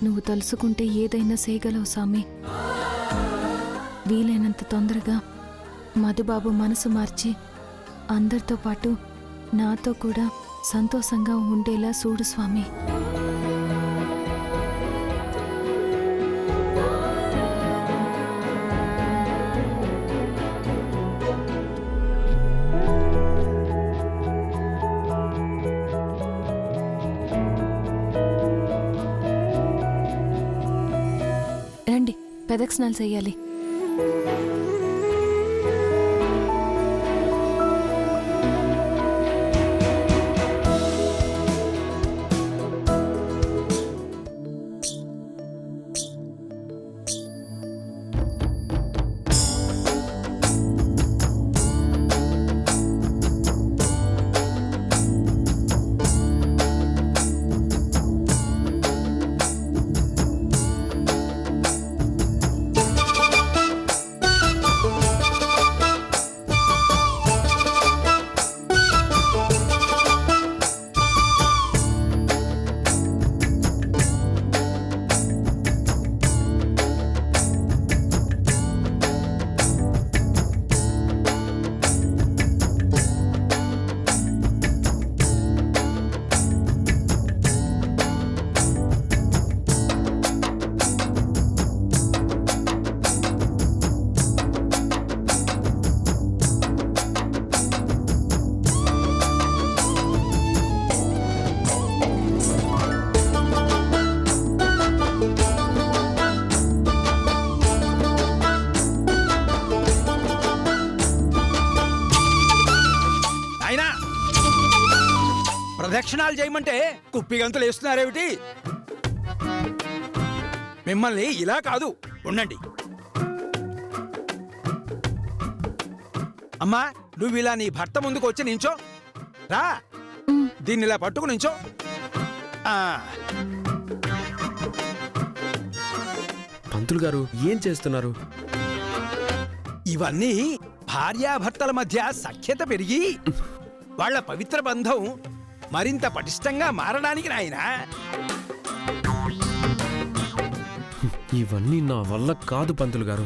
నువ్వు తలుసుకుంటే ఏదైనా చేయగలవు స్వామి. వీలైనంత తొందరగా మధుబాబు మనసు మార్చి అందరితో పాటు నాతో కూడా సంతోషంగా ఉండేలా చూడు స్వామి. రండి, ప్రదక్షిణాలు చెయ్యాలి. ప్రదక్షిణాలు చేయమంటే కుప్పి గంతులు వేస్తున్నారేమిటి? మిమ్మల్ని ఇలా కాదు, ఉండండి. అమ్మా, నువ్వు ఇలా నీ భర్త ముందుకు వచ్చి నించో. రా, దీన్ని ఇలా పట్టుకు నించో. పంతులు గారు ఏం చేస్తున్నారు? ఇవన్నీ భార్యాభర్తల మధ్య సఖ్యత పెరిగి వాళ్ళ పవిత్ర బంధం మరింత పటిష్టంగా మారడానికి నాయనా. ఇవన్నీ నా వల్ల కాదు పంతులు గారు.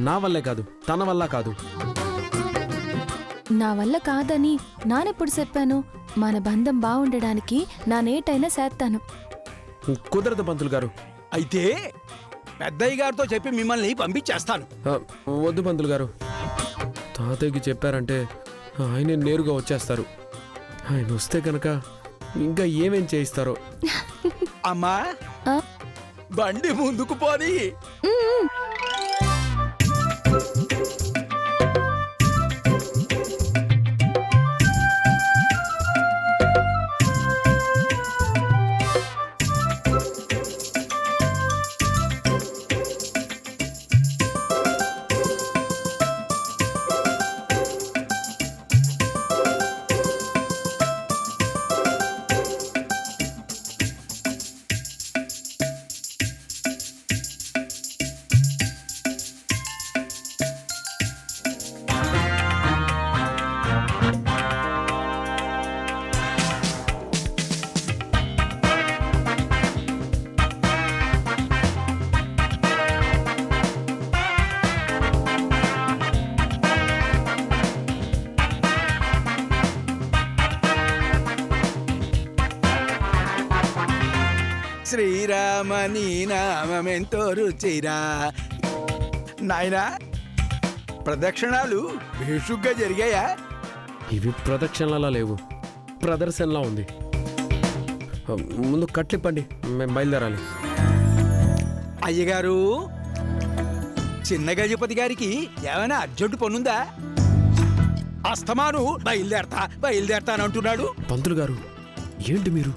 నా వల్లే కాదు, తన వల్ల కాదు. నా వల్ల కాదని నానెప్పుడు చెప్పాను? మన బంధం బాగుండడానికి నానేటైనా చేస్తాను. కుదరదు పంతులు గారు. అయితే పెద్దయ్య గారితో చెప్పి మిమ్మల్ని పంపించేస్తాను. వద్దు పంతులు గారు. తాతయ్యకి చెప్పారంటే ఆయనే నేరుగా వచ్చేస్తారు. ఆయన వస్తే కనుక ఇంకా ఏమేం చేయిస్తారో. అమ్మా, బండి ముందుకు పోని. శ్రీరామని నామెంతో రుచిరా. నాయనా, ప్రదక్షిణాలు భేషుగ్గా జరిగాయా? ఇవి ప్రదక్షిణలా లేవు, ప్రదర్శనలా ఉంది. ముందు కట్లిప్పండి, మేము బయలుదేరాలి. అయ్యగారు, చిన్న గజపతి గారికి ఏమైనా అర్జెంటు పనుందా? అస్తమాను బయలుదేరతానంటున్నాడు. పంతులు గారు, ఏంటి మీరు?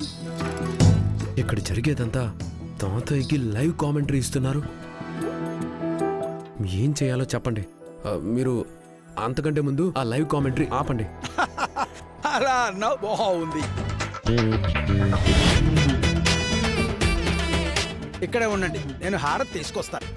ఇక్కడ జరిగేదంతా తాతయ్యకి లైవ్ కామెంటరీ ఇస్తున్నారు. ఏం చేయాలో చెప్పండి. మీరు అంతకంటే ముందు ఆ లైవ్ కామెంటరీ ఆపండి. అలా అన్నావు, బాగుంది. ఇక్కడే ఉండండి, నేను హారతి తీసుకొస్తాను.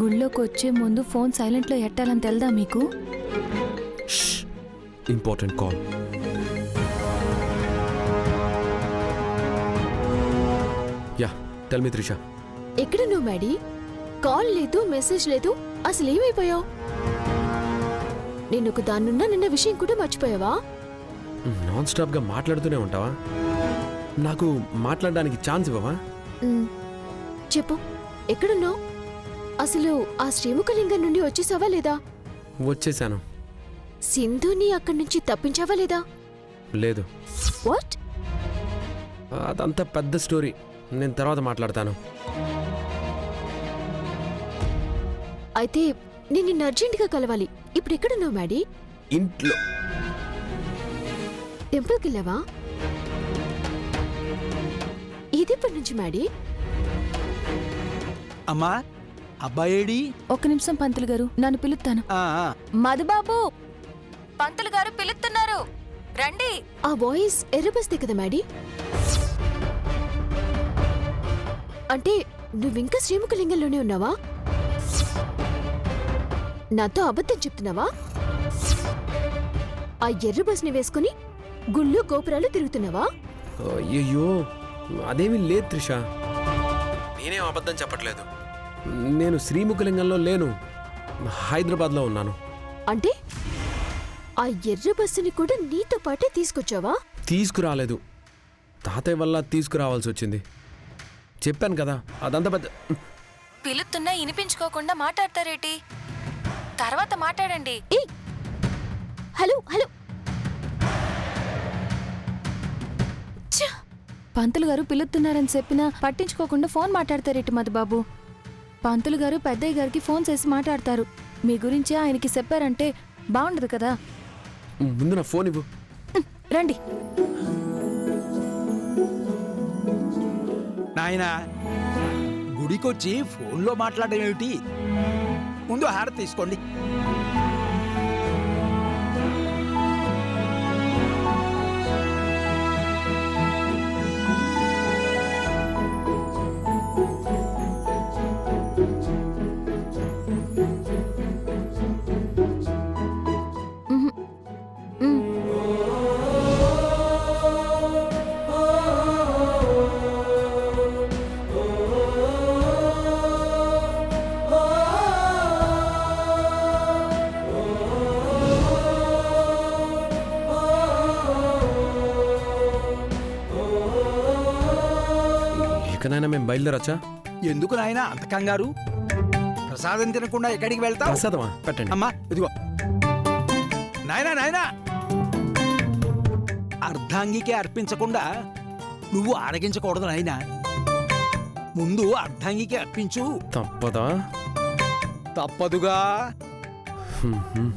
గుళ్ళోకి వచ్చే ముందు ఫోన్ సైలెంట్లో ఎట్టాలని తెల్దా మీకు? Important call. Yeah tell me Trisha. ఎక్కడ నువ్వు మ్యాడీ? కాల్ లేదు, మెసేజ్ లేదు, అసలు ఏమైపోయావు? నేను ఒక దాన్నున్నా నిన్న విషయం కూడా మర్చిపోయావా? నాన్ స్టాప్గా మాట్లాడుతూనే ఉంటావా? నాకు మాట్లాడడానికి ఛాన్స్ ఇవ్వవా? చెప్పు, ఎక్కడున్నావు? అసలు ఆ శ్రీముఖలింగం నుండి వచ్చేసావా లేదా? వచ్చేసాను. సింధుని అక్కడి నుంచి తప్పించావా లేదా? లేదు. వాట్? అదంతా పెద్ద స్టోరీ, నేను తర్వాత మాట్లాడతాను. అయితే నేను నిన్ను అర్జెంటుగా కలవాలి. ఇప్పుడు ఎక్కడున్నావు మ్యాడీ? ఇంట్లో. టెంపుల్కి వెళ్ళావా? ఇదెప్పటి నుంచి మ్యాడీ? అమ్మా, అబ్బాయేడి? ఒక్క నిమిషం పంతులు గారు, నన్ను పిలుస్తాను. మధుబాబు, పంతులు గారు పిలుస్తున్నారు, రండి. ఆ వాయిస్ ఎర్రబస్తే కదా మ్యాడీ? అంటే నువ్వింకా శ్రీముఖలింగంలోనే ఉన్నావా? నాతో అబద్ధం చెప్తున్నావా? ఆ ఎర్ర బస్ని వేసుకుని గుళ్ళు గోపురాలు తిరుగుతున్నావా? అయ్యో, అదేమీ లేదు త్రిష. నేనేం అబద్ధం చెప్పట్లేదు. నేను శ్రీముఖలింగంలో లేను, హైదరాబాద్లో ఉన్నాను. అంటే ఆ ఎర్ర బస్సుని కూడా నీతో పాటే తీసుకొచ్చావా? తీసుకురాలేదు, తాతయ్య వల్ల తీసుకురావాల్సి వచ్చింది. చెప్పాను కదా, అదంతా పెద్ద. పిలుస్తున్నా వినిపించుకోకుండా మాట్లాడతారేటి? తర్వాత మాట్లాడండి. ఏయ్, హలో హలో. పంతులు గారు పిలుస్తున్నారని చెప్పినా పట్టించుకోకుండా ఫోన్ మాట్లాడతారేటి మధుబాబు? పంతులు గారు పెద్దయ్య గారికి ఫోన్ చేసి మాట్లాడతారు. మీ గురించి ఆయనకి చెప్పారంటే బాగుండదు కదా. ముందు నా ఫోన్ ఇవ్వు. రండి. నాయనా, గుడికొచ్చి ఫోన్లో మాట్లాడడం ఏమిటి? ముందు హారతి తీసుకోండి. ఇకనైనా మేము బయలుదేరచ్చా? ఎందుకు నాయనా అంత కంగారు? ప్రసాదం తినకుండా ఎక్కడికి వెళ్తావు? ప్రసాదమా? పెట్టండి. అమ్మా ఇదిగో. నాయనా నాయనా, అర్ధాంగికే అర్పించకుండా నువ్వు ఆరగించకూడదు నాయనా. ముందు అర్ధాంగికే అర్పించు. తప్పదా? తప్పదుగా. హ్మ్.